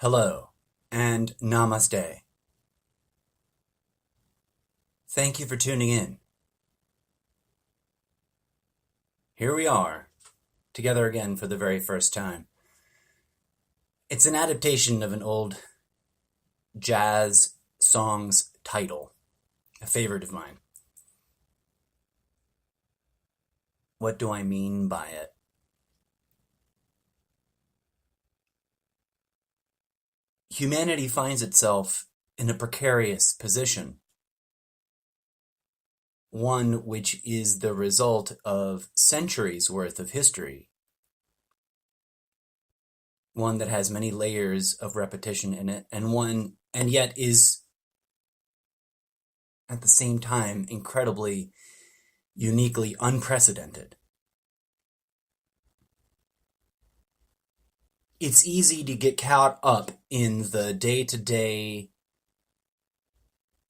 Hello, and namaste. Thank you for tuning in. Here we are, together again for the very first time. It's an adaptation of an old jazz song's title, a favorite of mine. What do I mean by it? Humanity finds itself in a precarious position, one which is the result of centuries worth of history, one that has many layers of repetition in it, and yet is at the same time incredibly, uniquely unprecedented. It's easy to get caught up in the day-to-day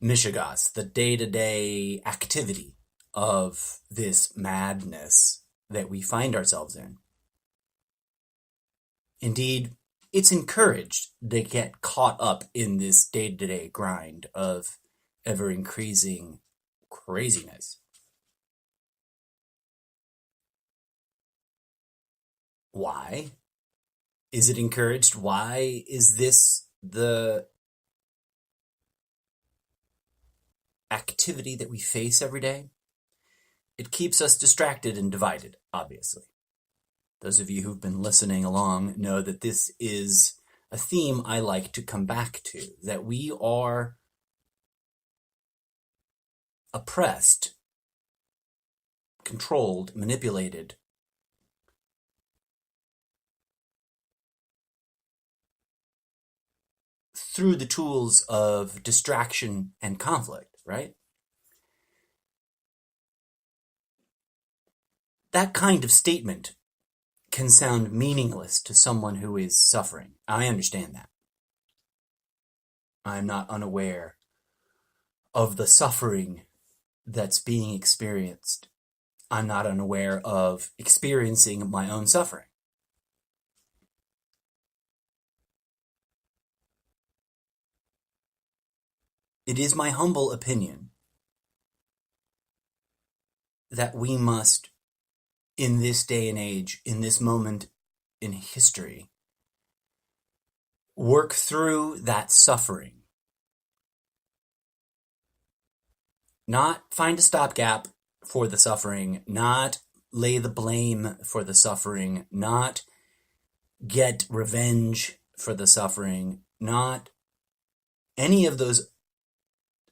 mishigas, the day-to-day activity of this madness that we find ourselves in. Indeed, it's encouraged to get caught up in this day-to-day grind of ever-increasing craziness. Why is it encouraged? Why is this the activity that we face every day? It keeps us distracted and divided, obviously. Those of you who've been listening along know that this is a theme I like to come back to, that we are oppressed, controlled, manipulated through the tools of distraction and conflict, right? That kind of statement can sound meaningless to someone who is suffering. I understand that. I'm not unaware of the suffering that's being experienced. I'm not unaware of experiencing my own suffering. It is my humble opinion that we must, in this day and age, in this moment in history, work through that suffering. Not find a stopgap for the suffering, not lay the blame for the suffering, not get revenge for the suffering, not any of those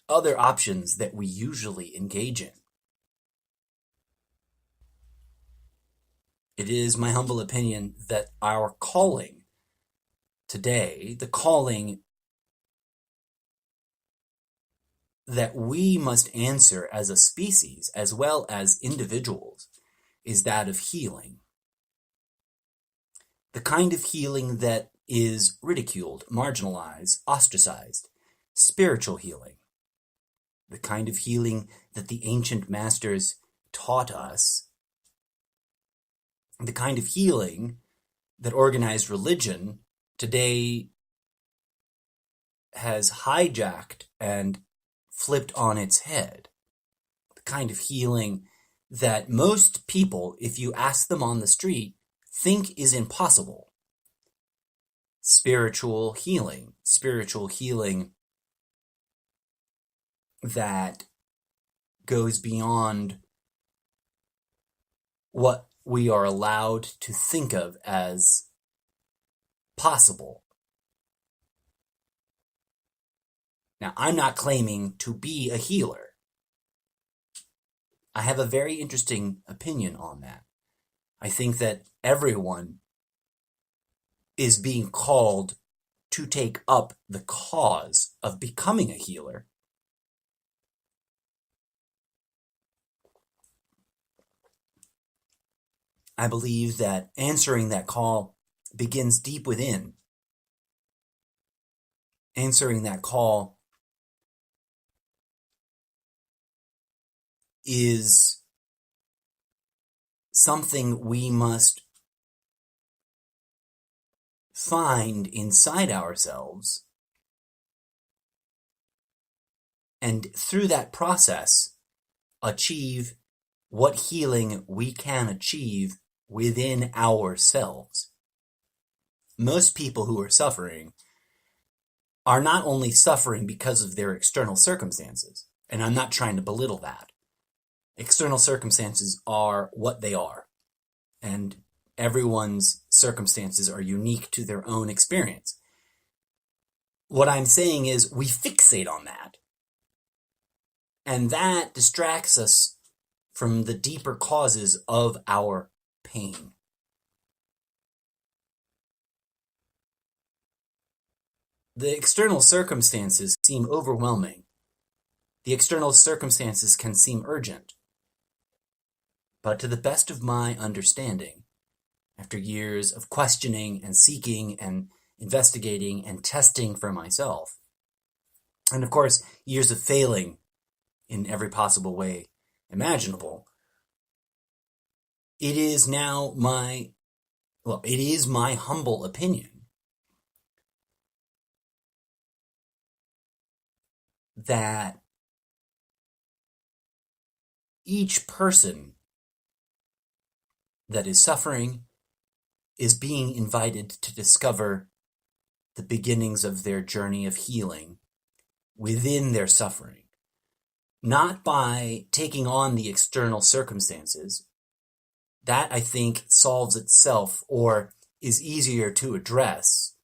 other options that we usually engage in. It is my humble opinion that our calling today, the calling that we must answer as a species as well as individuals, is that of healing. The kind of healing that is ridiculed, marginalized, ostracized, spiritual healing. The kind of healing that the ancient masters taught us. The kind of healing that organized religion today has hijacked and flipped on its head. The kind of healing that most people, if you ask them on the street, think is impossible. Spiritual healing that goes beyond what we are allowed to think of as possible. Now, I'm not claiming to be a healer. I have a very interesting opinion on that. I think that everyone is being called to take up the cause of becoming a healer. I believe that answering that call begins deep within. Answering that call is something we must find inside ourselves, and through that process, achieve what healing we can achieve within ourselves. Most people who are suffering are not only suffering because of their external circumstances, and I'm not trying to belittle that. External circumstances are what they are, and everyone's circumstances are unique to their own experience. What I'm saying is we fixate on that, and that distracts us from the deeper causes of our pain. The external circumstances seem overwhelming. The external circumstances can seem urgent. But to the best of my understanding, after years of questioning and seeking and investigating and testing for myself, and of course, years of failing in every possible way imaginable, it is now my humble opinion that each person that is suffering is being invited to discover the beginnings of their journey of healing within their suffering, not by taking on the external circumstances. That, I think, solves itself or is easier to address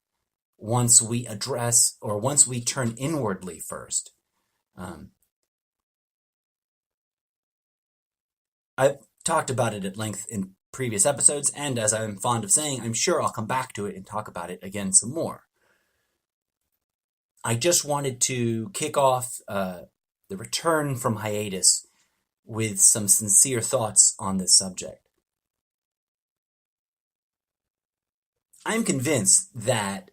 once we turn inwardly first. I've talked about it at length in previous episodes, and as I'm fond of saying, I'm sure I'll come back to it and talk about it again some more. I just wanted to kick off the return from hiatus with some sincere thoughts on this subject. I'm convinced that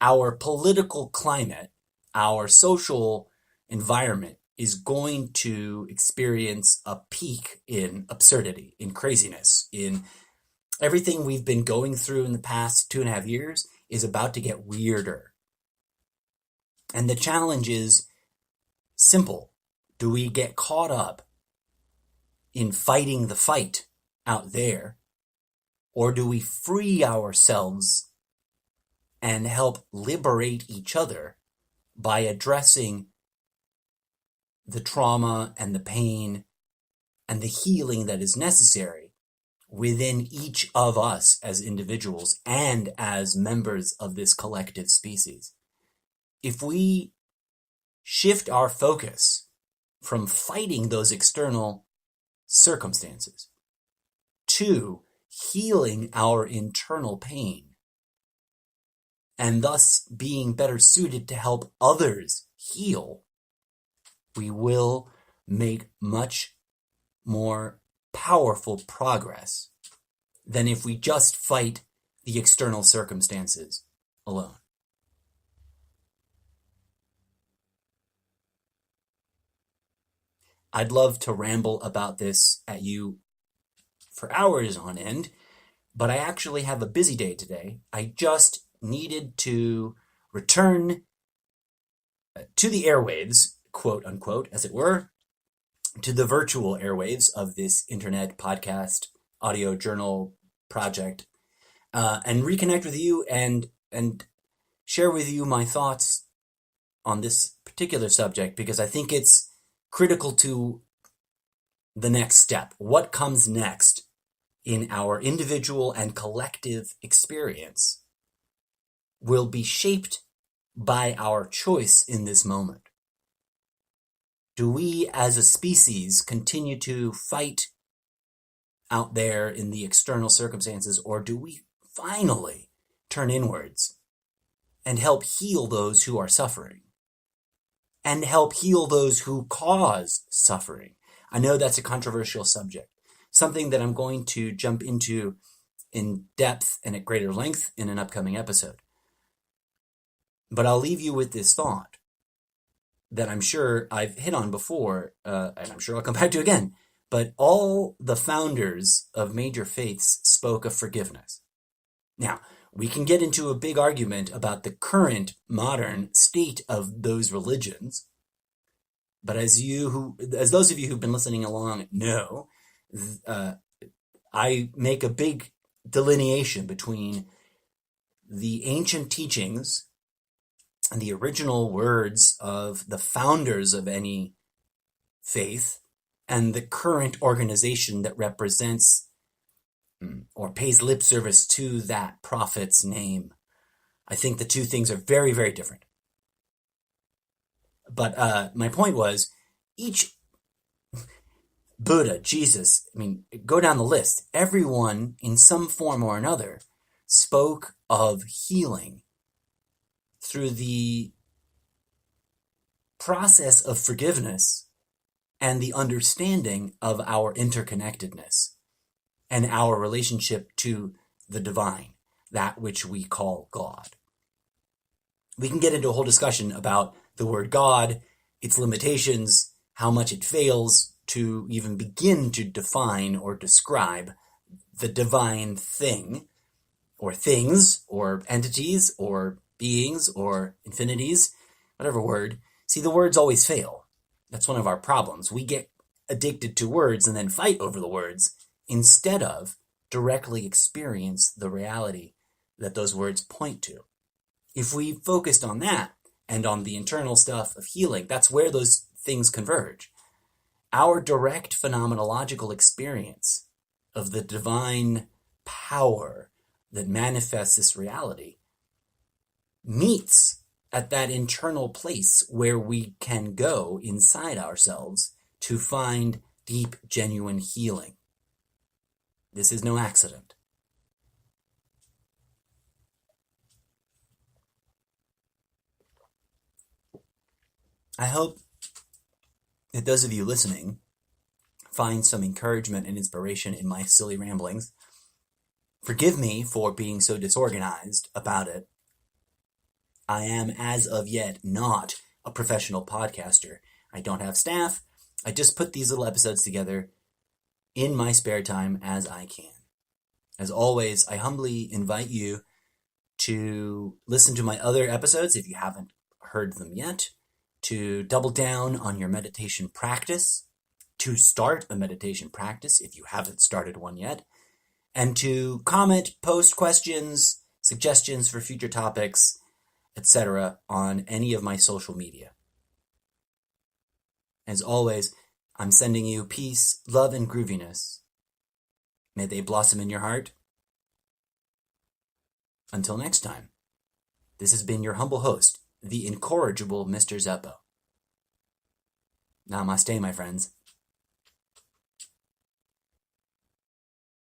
our political climate, our social environment is going to experience a peak in absurdity, in craziness, in everything we've been going through in the past 2.5 years is about to get weirder. And the challenge is simple. Do we get caught up in fighting the fight out there, or do we free ourselves and help liberate each other by addressing the trauma and the pain and the healing that is necessary within each of us as individuals and as members of this collective species? If we shift our focus from fighting those external circumstances to healing our internal pain, and thus being better suited to help others heal, we will make much more powerful progress than if we just fight the external circumstances alone. I'd love to ramble about this at you for hours on end, but I actually have a busy day today. I just needed to return to the airwaves, quote unquote, as it were, to the virtual airwaves of this internet podcast audio journal project, and reconnect with you and share with you my thoughts on this particular subject, because I think it's critical to the next step. What comes next in our individual and collective experience will be shaped by our choice in this moment. Do we as a species continue to fight out there in the external circumstances, or do we finally turn inwards and help heal those who are suffering and help heal those who cause suffering? I know that's a controversial subject, something that I'm going to jump into in depth and at greater length in an upcoming episode. But I'll leave you with this thought that I'm sure I've hit on before, and I'm sure I'll come back to again. But all the founders of major faiths spoke of forgiveness. Now, We can get into a big argument about the current modern state of those religions. But as those of you who've been listening along know, I make a big delineation between the ancient teachings and the original words of the founders of any faith and the current organization that represents or pays lip service to that prophet's name. I think the two things are very, very different. But my point was, each Buddha, Jesus, go down the list. Everyone, in some form or another, spoke of healing through the process of forgiveness and the understanding of our interconnectedness and our relationship to the divine, that which we call God. We can get into a whole discussion about the word God, its limitations, how much it fails to even begin to define or describe the divine thing, or things, or entities, or beings, or infinities, whatever word. See, the words always fail. That's one of our problems. We get addicted to words and then fight over the words instead of directly experience the reality that those words point to. If we focused on that and on the internal stuff of healing, that's where those things converge. Our direct phenomenological experience of the divine power that manifests this reality meets at that internal place where we can go inside ourselves to find deep, genuine healing. This is no accident. I hope that those of you listening find some encouragement and inspiration in my silly ramblings. Forgive me for being so disorganized about it. I am, as of yet, not a professional podcaster. I don't have staff. I just put these little episodes together in my spare time as I can. As always, I humbly invite you to listen to my other episodes if you haven't heard them yet, to double down on your meditation practice, to start a meditation practice if you haven't started one yet, and to comment, post questions, suggestions for future topics, etc. on any of my social media. As always, I'm sending you peace, love, and grooviness. May they blossom in your heart. Until next time, this has been your humble host, the incorrigible Mr. Zeppo. Namaste, my friends.